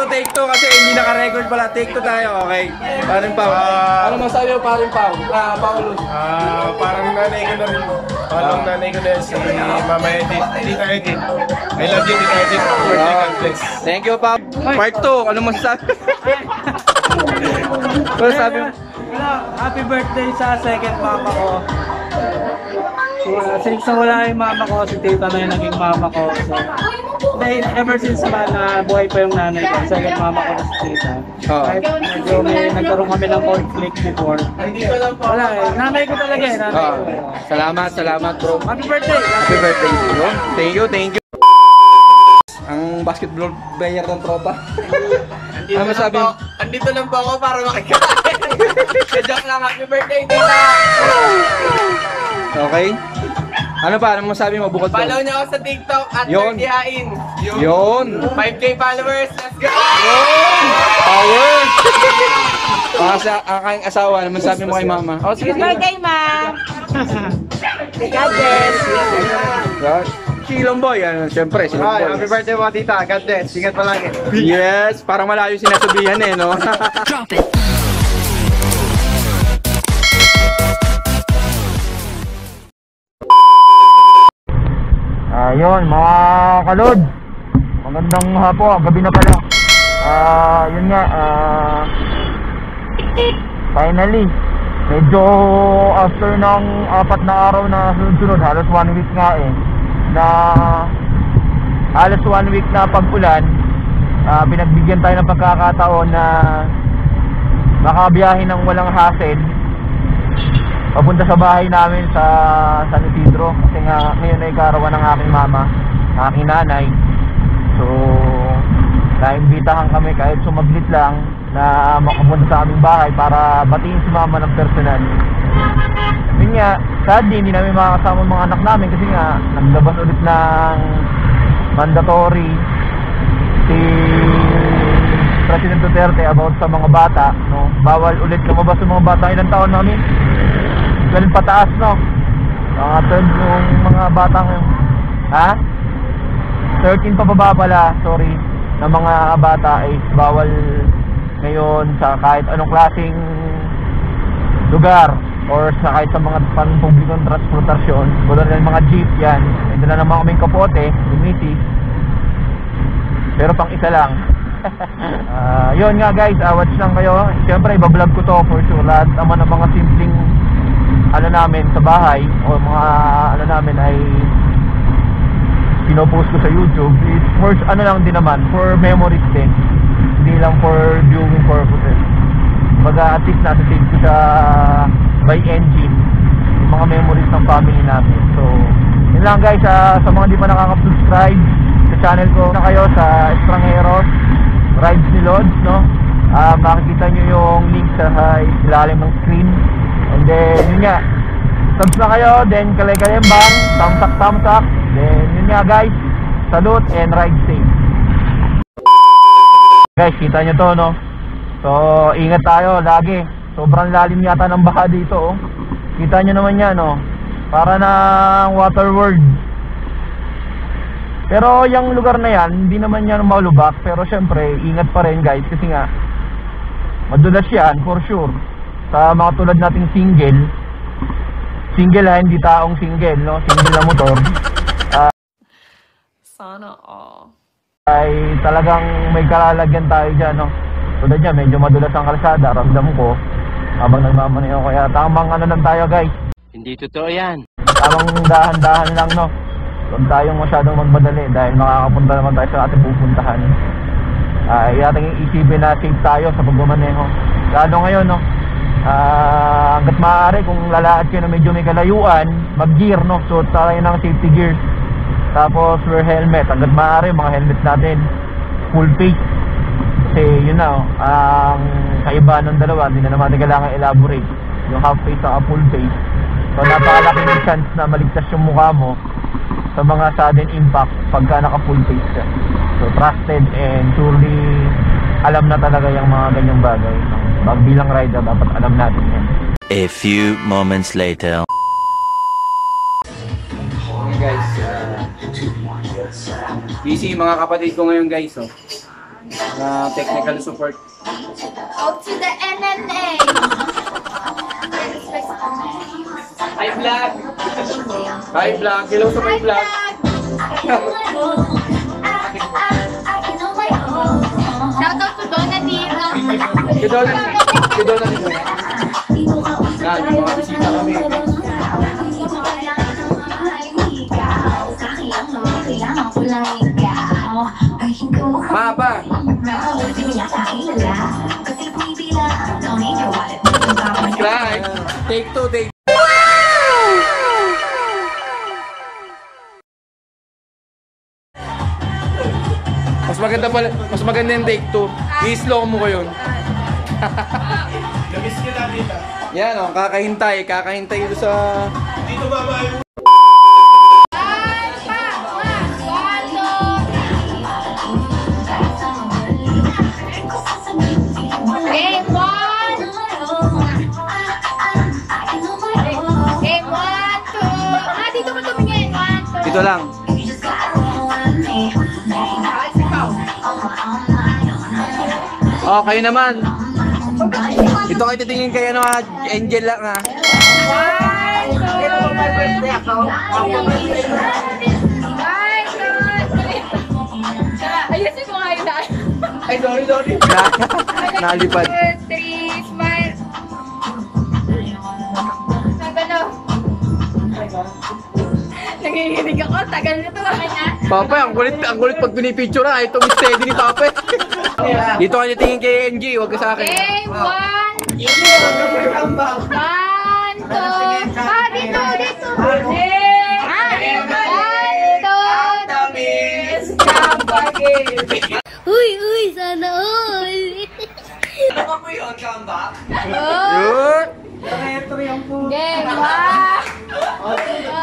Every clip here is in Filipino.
Take two kasi hindi naka-record pala. Take two tayo, okay? Paring Pao. Ano masabi mo, paring Pao? Paulus. Parang nanay ko na rin. Parang nanay ko na si Mama Edith. Tita Edith. I love you, Tita Edith. Birthday, God bless. Thank you, Pao. Part 2, ano masasabi? Ano sabi mo? Happy birthday sa second mama ko. Since wala yung mama ko, si tita na yung naging mama ko. So, ever since na buhay pa yung nanay ko, second mama ko na si tita. Kahit medyo may nagkaroon kami ng conflict before. Wala eh, nanay ko talaga eh, nanay ko. Salamat bro. Happy birthday! Happy birthday to you. Thank you. Ang basketball player ng tropa. Ano masabi mo? Andito lang po ako para makikain. Joke lang, happy birthday, tita! Okay. Ano pa? Ano masabi mo bukod doon? Follow niyo ako sa TikTok at Yun. Hain. Yun. 5K followers, let's go! Power! Ang aking asawa, ano masabi mo kay mama? Oh, sige. Birthday, ma! God bless! Silong boy, ano, siyempre, silong boy. Happy birthday mga tita. God bless. Ingat palagi. Yes, parang malayo sinasabihan eh, no? Drop it! Ayun, mga kalod. Magandang hapon, gabi na pala. Yun nga, finally, medyo after ng 4 na araw na sunod-sunod, halos 1 week nga eh, na halos 1 week na pag-ulan, pinagbigyan tayo ng pagkakataon na makabiyahe ng walang hassle papunta sa bahay namin sa San Isidro, kasi nga ngayon ay karawan ng aking mama, aking nanay. So naimbitahan kami kahit sumaglit lang na makapunta sa aming bahay para batiin si mama ng personal. Yun nga, sadly hindi namin makakasama mga anak namin kasi nga naglabas ulit ng mandatory si President Duterte about sa mga bata, no? Bawal ulit lumabas sa mga bata. Ilang taon namin? Galing pataas, no? Mga 12 yung mga bata ngayon. Ha? 13 pa baba pala, sorry, na mga bata ay bawal ngayon sa kahit anong klaseng lugar or sa kahit sa mga pang-publikong transportasyon. Wala rin mga jeep yan. May dala naman kaming kapote, lumitis. Pero pang isa lang. Yun nga guys, watch lang kayo. Siyempre ibablog ko to for sure. Lahat naman ng mga simpleng ano namin sa bahay o mga ano namin ay pinopost ko sa YouTube. It's for ano lang din naman, for memories din, hindi lang for viewing purposes. Baga at least nasa save ko sa by engine yung mga memories ng family namin. So yun lang guys, sa mga di pa nakaka-subscribe sa channel ko na kayo sa Estrangeros Rides ni Lods, no? Makikita nyo yung link sa ilalim ng screen. And then yun nga, subs na kayo, then kalay-kalembang, thumbs up, then yun nga guys, salute and ride safe. Guys, kita nyo to, no? So ingat tayo lagi, sobrang lalim yata ng baha dito, oh. Kita nyo naman yan, no? Para ng water world. Pero yung lugar na yan, hindi naman yan malubak. Pero syempre, ingat pa rin guys. Kasi nga, madulas yan for sure. Sa mga tulad nating single ha, hindi taong single, no? Single na motor. Sana all. Ay talagang may kalalagyan tayo dyan, no? Tulad dyan, medyo madulas ang kalsada. Ramdam ko habang nagmamanay ako. Kaya tamang ano lang tayo guys. Hindi totoo yan. Tamang dahan-dahan lang, no? Huwag tayong masyadong magmadali dahil makakapunta naman tayo sa ating pupuntahan. Ating isipin na safe tayo sa pagmamaneho. Lalo ngayon, no? Hanggat maaari kung lalaad kayo na medyo may kalayuan, mag-gear, no? Suot tayo ng safety gear. Tapos wear helmet. Hanggat maaari mga helmet natin full face. Kasi yun na, ang kaibahan ng dalawa, hindi na naman kailangan elaborate. Yung half face at full face. So napakalaking chance na maligtas yung mukha mo sa mga sudden impact pagka naka full face ka. So trusted and surely alam na talaga yung mga ganyang bagay. Bilang rider dapat alam natin yan. A few moments later. Guys, Busy yung mga kapatid ko ngayon guys, oh. Na technical support. Out to the NNA! Hi, vlog! Hi vlog, hello sa my vlog. Shout out to Donaldin! Si Donald dito. Yan, mga bisita kami. Papa! Subscribe! Take 2, take. Mas maganda yung take 2. I-slow mo ko yun. Namiss kita dito. Yan o, kakahintay dito sa... Dito mama yung... Game 1! Game 1, 2! Dito mo tumingin! 1, 2! Dito lang. Oh, kayo naman. Ito kayo titingin kayo ano ha, Angel lang ha. 1, 2! Ayusin mo nga yun. Ay, sorry. Nalipad. 2, 3, smile! Nagano? Nanginginig ako, tagal na ito. Papa, ang kulit pag pinipicture na. Ito ang steady ni Papa. Dito kayo titingin kay NG, huwag ka sa akin. Game 1! 1, 2! Dito! 1, 2! Uy, sana all! Ano po yun, comeback? Yun! Game 1!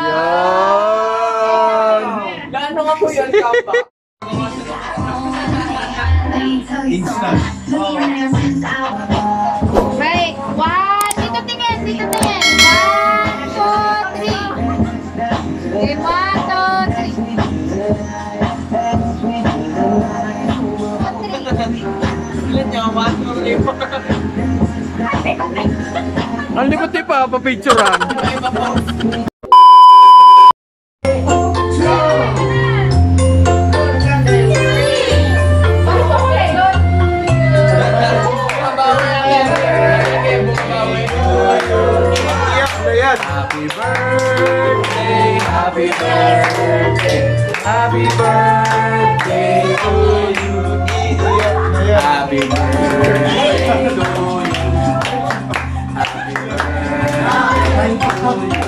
Yan! Gaano nga po yun, comeback? Instant. Right, 1! Dito tingin! 1, 2, 3! Game 1, 2, 3! Ilan niyo? 1, 2, 3. Ang likot ni Papa, picturean. Happy birthday, happy birthday, happy birthday to you. Happy birthday to you. Happy birthday to you.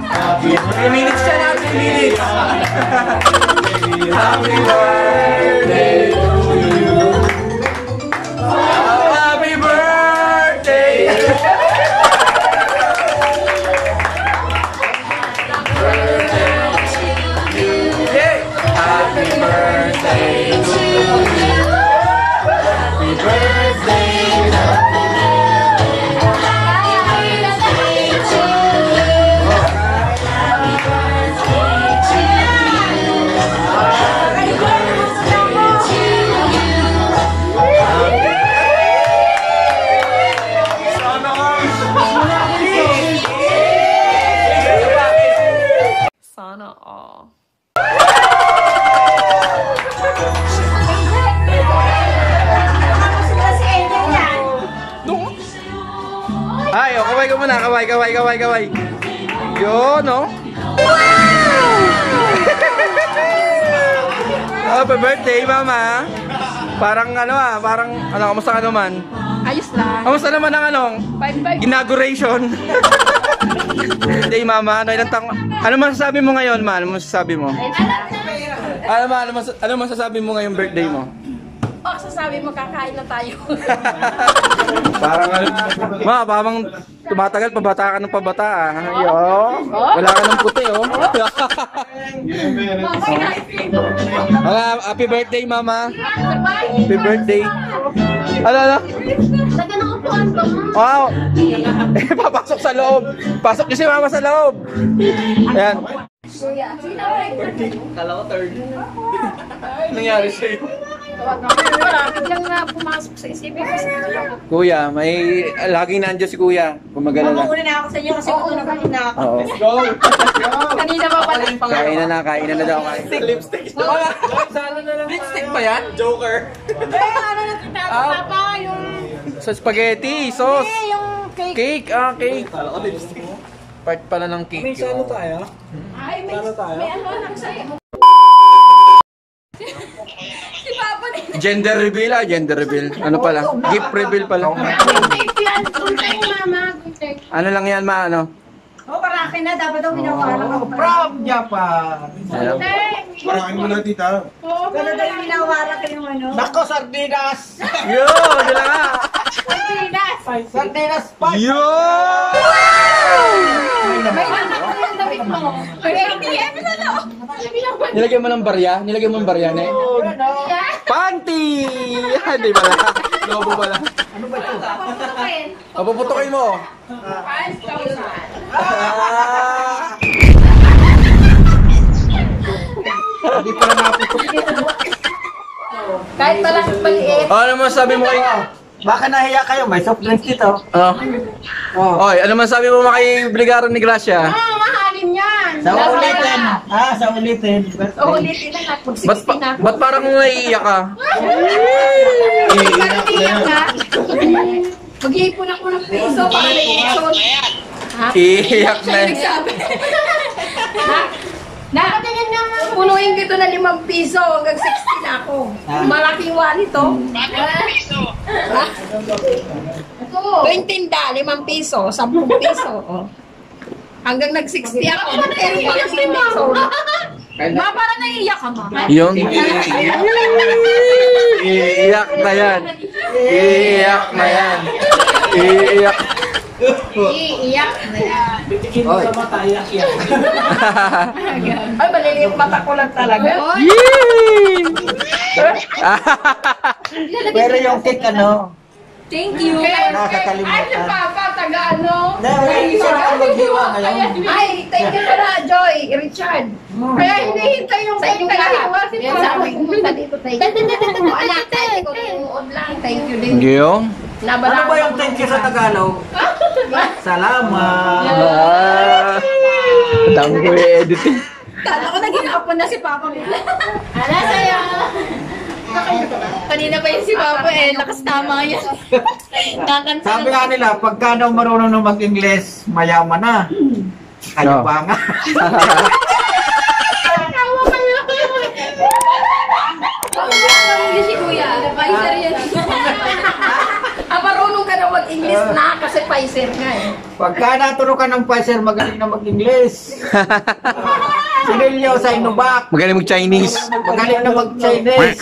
Happy birthday. Minutes siya natin, minutes. Happy birthday to you. Happy birthday. Happy birthday to you. Happy birthday. Sana all. Ay, oh, kaway ka muna, kaway. Yun, no? Happy birthday, Mama. Parang kamusta ka naman? Ayos lang. Kamusta naman ang 5-5. inauguration? Birthday, Mama. Ano masasabi mo ngayon, Ma? Ano masasabi mo? Ano masasabi mo ngayong birthday mo? Oh, sasabi mo kakain na tayo. Parang tumatagal, pabata ka ng pabata, ah. Yo, wala ka ng puti, oh. Happy birthday, Mama. Happy birthday. Ano? Wow. Papasok sa loob. Pasok niyo si Mama sa loob. Ayan. Kuya, sino ba? Kala ko third. Nangyari sa'yo. Wala, biglang nga pumasok sa isipin ko. Kuya, may laging nandiyan si Kuya. Kung mag-alala. Mamuna na ako sa inyo kasi matulog na ako. Oo. Go! Kanina pa pala. Kainan na daw. Lipstick. Lipstick ba yan? Joker. Ano na tinatapos, Papa? Yung... Sa spaghetti, sauce. yung cake. Cake, cake. Kala ko lipstick. Part pala ng cake. May sano tayo? Ay, may ano lang sa'yo. Si Papa na Gender reveal gender reveal. Ano pala? Gift reveal pala. Good yan. Good day, Mama. Good day. Ano lang yan, ano? Oh, para akin na. Dapat daw minawala ko. From Japan! Ayan. Parakin mo na, tita. Gano'n daw yung minawala ko yung ano. Nako, sardinas! Yo! Dila nga! Pinas. Sardinas pa! Yo! May anak ko yung damit mo. Hindi, ano na no? Nilagyan mo ng barya? Nilagyan mo ng barya, ne? Panty! Hindi pala. Lobo pala. Papuputukin mo. Hindi pa na naputok. Kahit pala maliit. Ano masabi mo kay... Baka nahiya kayo, may soft drinks dito. Oh. Oy, ano masabi mo kay Bligaron ni Gracia? Mahalin yan. Sa ulitin! Sa ulitin. Ulitin na. Mag-60 na. Ba't parang naiiyak ka? Parang iyak ka. Mag-iipon ako ng piso para na-iipon. Iiyak na. Siya yung nagsabi. Nakatingin naman. Punuin kita na 5 piso hanggang 60 na ako. Malaking wallet to. 20 5 piso, 10 piso. Oh. Hanggang nag-60 ako. Pero yung 5 piso. Ma, parang naiiyak ka, ma. Yung iiyak na yan. Iiyak na yan. Iiyak. Iiyak na yan. Bitigin mo sa mata, iyak-iyak. Ay, maliliit mata ko lang talaga. Pero yung cake ano, Thank you. nakakalimutan. Ay, si Papa, taga-ano? Hindi siya maghiwa ngayon. Ay, thank you na, Joy, Richard. Kaya hinihintay yung cake taga-hiwa si Papa. Sabi ko, dito, thank you. Anak, thank you. Tinuod lang, thank you din. Yung? Ano ba yung thank you sa Tagalog? Salamat! Dami ko i-editing. Kala ko naging ako na si Papa. Ala, sa'yo. Kanina pa yung si Papa lakas tama yan. Sabi nga nila, pagka daw marunong na mag-Ingles, mayaman na. Kaya pa nga. Si Kuya, Pfizer yan. Marunong ka na mag-English na kasi Pfizer nga eh. Pagka naturo ka ng Pfizer, magaling na mag-Ingles. Sinilyo sa Inubak, Magaling mag-Chinese. magaling na mag-Chinese.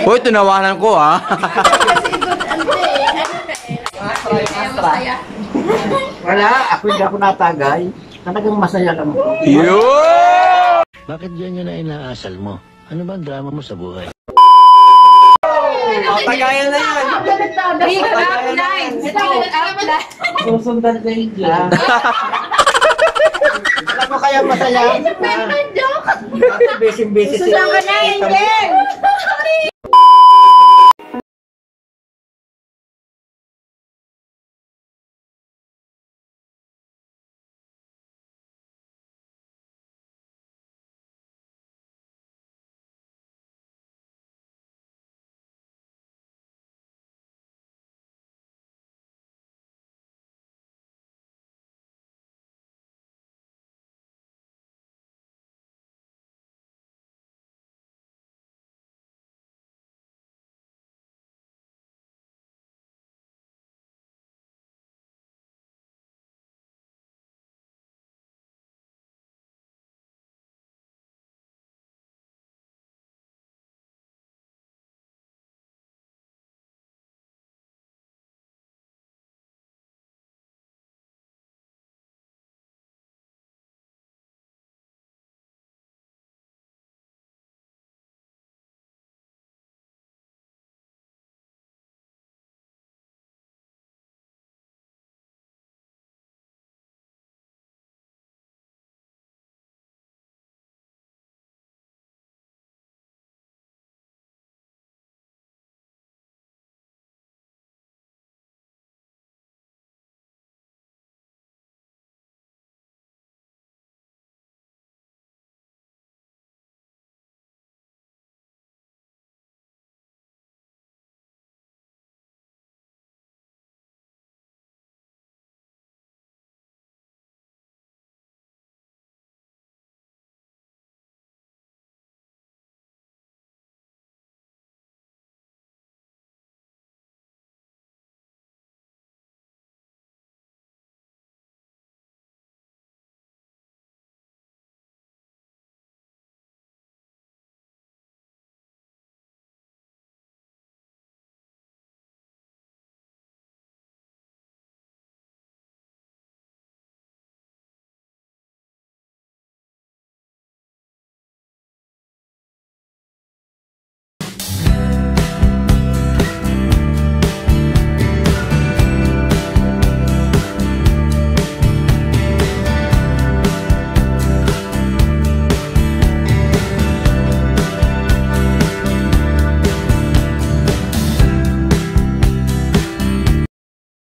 Uy, tinawanan ko ha. Kasi good ano eh. Kaya masaya. Wala, hindi ako natagay. Talagang masaya lang ako. Yo! Bakit yan yun na inaasal mo? Ano bang drama mo sa buhay? Tagayan na yan. Big up line. Big up line. Susundan sa India. Alam mo kaya masaya? Joke. Busy-busy Susundan ka na, Angel.